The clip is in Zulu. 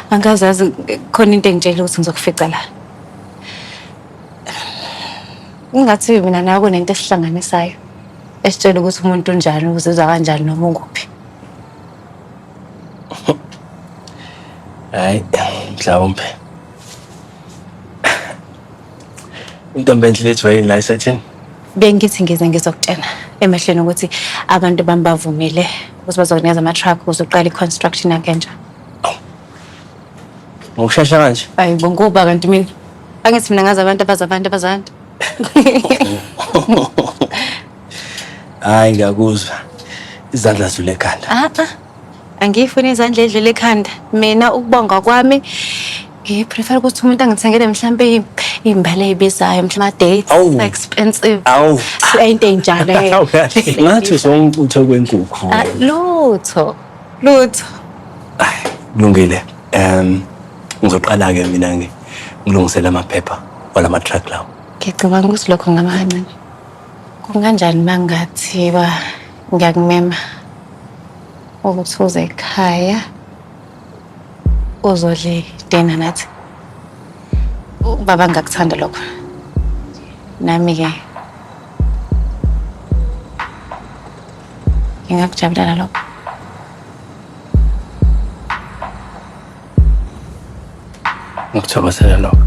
Angazazi khona into engitshela ukuthi ngizokufica la. Ingathi mina nawe kunento esihlanganisayo. Esitshela ukuthi umuntu unjani, uzizwa kanjani noma unguphi. Hayi, mhlawumbe. Intombi enhle lethu wayini la isethi? Bengithi ngize ngizokutshena emehlweni ukuthi abantu bami bavumile ukuthi bazokunikeza ama-truck ukuze uqale i-construction yakenja. Ngokushesha kanje? Hayi bongoba kanti mina. Angithi mina ngazi abantu abazabantu. Hayi ngiyakuzwa. Izandla zule ekhanda. Angifuni izandla edlule ekhanda. Mina ukubonga kwami ngiprefer ukuthi umuntu angithengele mhlambe izimbali ezibizayo ama-dates expensive. Into enjalo. Ngathi usongcutho kwenkukhu. Lutho. Hayi, kulungile. Ngizoqala ke mina ngilungisela amaphepha walama truck lawo. Ngicabanga ukuthi lokho ngamancane. Kunganjani mangathiwa ngiyakumema ukuthi uze ekhaya uzodle dinner nathi. Baba ngakuthanda lokho. Nami ke ngingakujabulela lokho. Ngikuthokozela lokho.